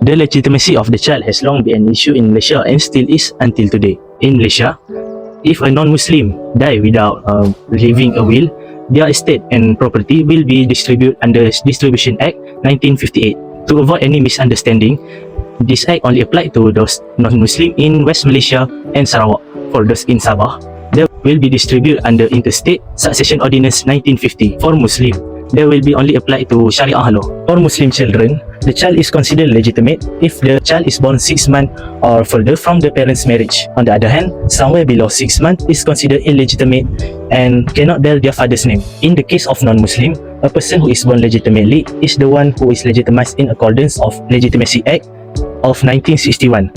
The legitimacy of the child has long been an issue in Malaysia and still is until today. In Malaysia, if a non-Muslim die without leaving a will, their estate and property will be distributed under Distribution Act 1958. To avoid any misunderstanding, this act only applied to those non-Muslim in West Malaysia and Sarawak. For those in Sabah, they will be distributed under Interstate Succession Ordinance 1950. For Muslim, they will be only applied to Sharia law. For Muslim children, the child is considered legitimate if the child is born 6 months or further from the parents' marriage. On the other hand, somewhere below 6 months is considered illegitimate and cannot bear their father's name. In the case of non-Muslim, a person who is born legitimately is the one who is legitimized in accordance of Legitimacy Act of 1961.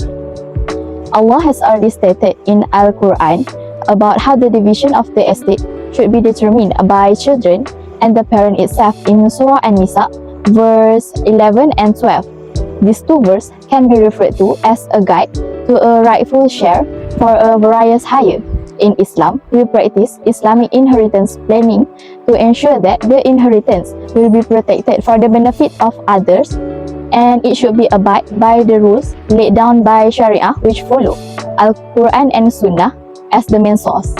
Allah has already stated in Al-Quran about how the division of the estate should be determined by children and the parent itself in Surah An-Nisa, verse 11 and 12. These two verses can be referred to as a guide to a rightful share for a various hire. In Islam, we practice Islamic inheritance planning to ensure that the inheritance will be protected for the benefit of others, and it should be abide by the rules laid down by Sharia, which follow Al-Quran and Sunnah as the main source.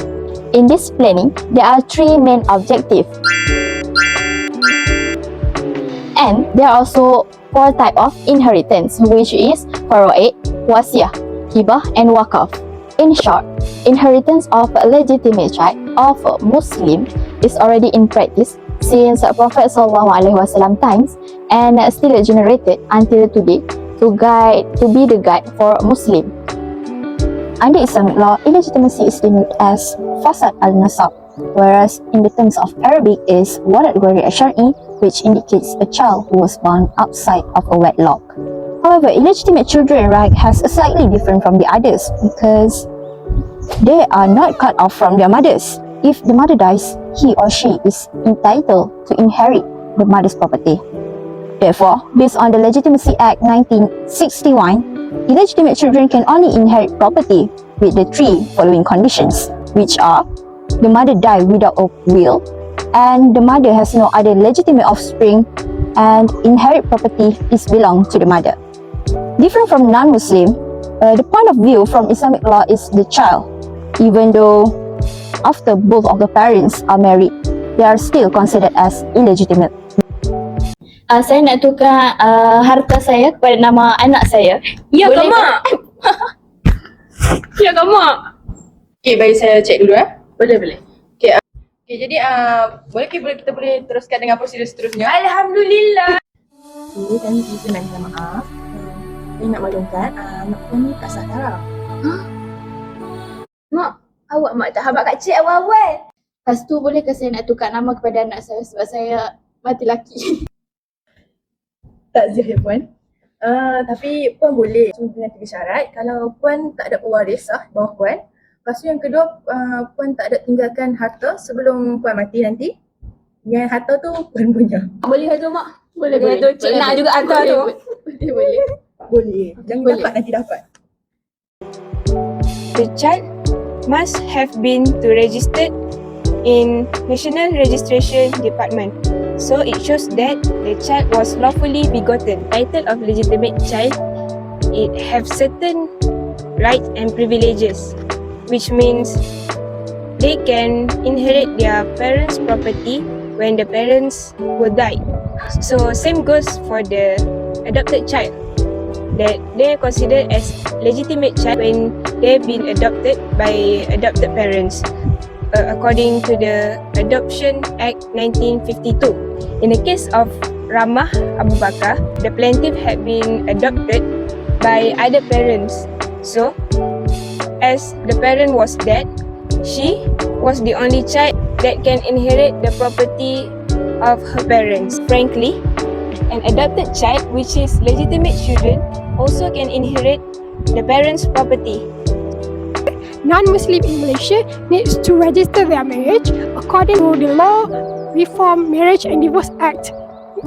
In this planning, there are three main objectives. And there are also four types of inheritance, which is Faraid, Wasiyah, Hibah, and Waqaf. In short, inheritance of a legitimate child of a Muslim is already in practice since Prophet SAW times and still generated until today to be the guide for Muslim. Under Islamic law, illegitimacy is denoted as Fasad al-Nasab, whereas in the terms of Arabic is Walad Ghairi Asyari, which indicates a child who was born outside of a wedlock. However, illegitimate children right has a slightly different from the others because they are not cut off from their mothers. If the mother dies, he or she is entitled to inherit the mother's property. Therefore, based on the Legitimacy Act 1961, illegitimate children can only inherit property with the three following conditions, which are the mother died without a will, and the mother has no other legitimate offspring, and inherit property is belong to the mother. Different from non-Muslim, the point of view from Islamic law is the child. Even though after both of the parents are married, they are still considered as illegitimate. Saya nak tukar harta saya kepada nama anak saya. Ya ke mak? Ya ke mak? Okay, bagi saya cek dulu Boleh. Okay, jadi kita boleh teruskan dengan prosedur seterusnya. Alhamdulillah. Okay, kami kita nak minta maaf. Saya nak maklumkan anak puan ni tak sah darah. Mak, mak tak habaq kak cik awal-awal. Lepas tu bolehkah saya nak tukar nama kepada anak saya sebab saya mati laki. Takziah ya puan. Tapi puan boleh cuma dengan 3 syarat. Kalau puan tak ada pewaris bawah puan. Lepas tu yang kedua, puan tak ada tinggalkan harta sebelum puan mati nanti. Yang harta tu puan punya. Boleh tu mak? Boleh. Tu cik nak juga harta tu. Boleh. Boleh. Jangan Boleh. dapat nanti dapat. The child must have been to registered in National Registration Department. So it shows that the child was lawfully begotten. Title of legitimate child, it have certain rights and privileges, which means they can inherit their parents' property when the parents will die. So same goes for the adopted child, that they are considered as legitimate child when they've been adopted by adopted parents, according to the Adoption Act 1952. In the case of Ramah Abu Bakar, the plaintiff had been adopted by other parents. So, as the parent was dead, she was the only child that can inherit the property of her parents. Frankly, an adopted child, which is legitimate children, also can inherit the parents' property. Non-Muslim in Malaysia needs to register their marriage according to the Law Reform Marriage and Divorce Act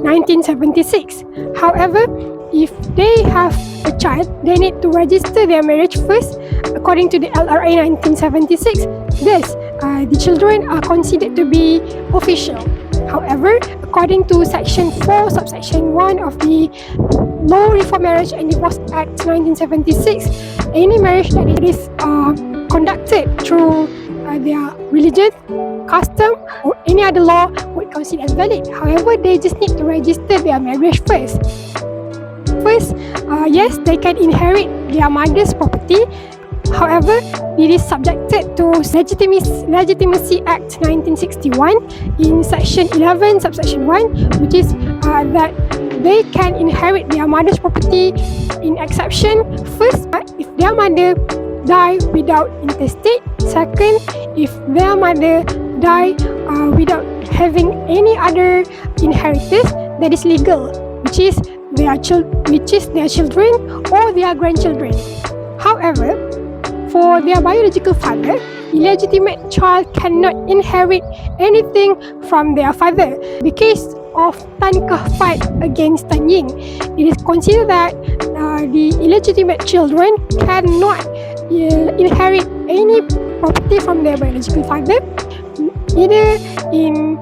1976. However, if they have a child, they need to register their marriage first according to the LRA 1976. Thus, the children are considered to be official. However, according to Section 4, subsection 1 of the Law Reform Marriage and Divorce Act 1976, any marriage that is conducted through their religion, custom, or any other law would consider as valid. However, they just need to register their marriage first. Yes, they can inherit their mother's property. However, it is subjected to Legitimacy Act 1961 in Section 11, subsection 1, which is that they can inherit their mother's property in exception. First, if their mother die without intestate. Second, if their mother die without having any other inheritors that is legal, which is their children or their grandchildren. However, for their biological father, illegitimate child cannot inherit anything from their father. The case of Tan Kah fight against Tan Ying, it is considered that the illegitimate children cannot inherit any property from their biological father, either in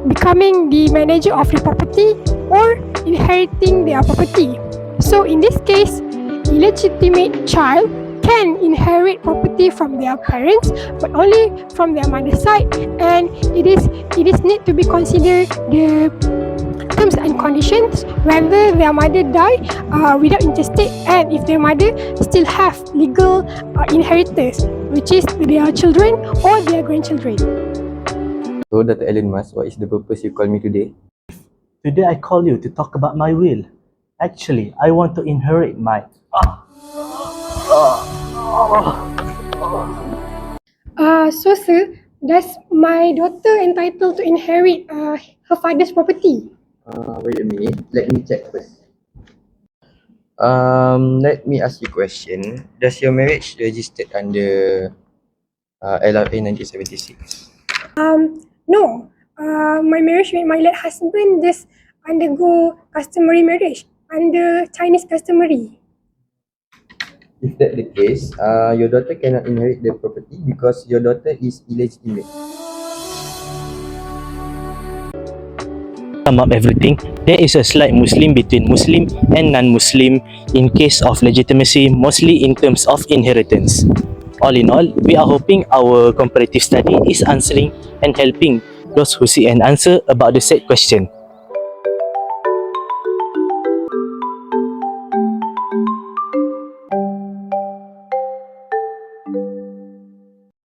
becoming the manager of the property or inheriting their property. So in this case, illegitimate child can inherit property from their parents, but only from their mother's side, and it is need to be considered the terms and conditions whether their mother die without intestate, and if their mother still have legal inheritors, which is their children or their grandchildren. So, Dr. Elon Musk, what is the purpose you call me today? Today I call you to talk about my will. Actually, I want to inherit my... So sir, does my daughter entitled to inherit her father's property? Wait a minute, let me check first. Let me ask you a question. Does your marriage registered under LLA 1976? No. My marriage with my late husband just undergo customary marriage under Chinese customary. If that the case, your daughter cannot inherit the property because your daughter is illegitimate. Sum up everything, there is a slight Muslim between Muslim and non-Muslim in case of legitimacy, mostly in terms of inheritance. All in all, we are hoping our comparative study is answering and helping those who seek an answer about the said question.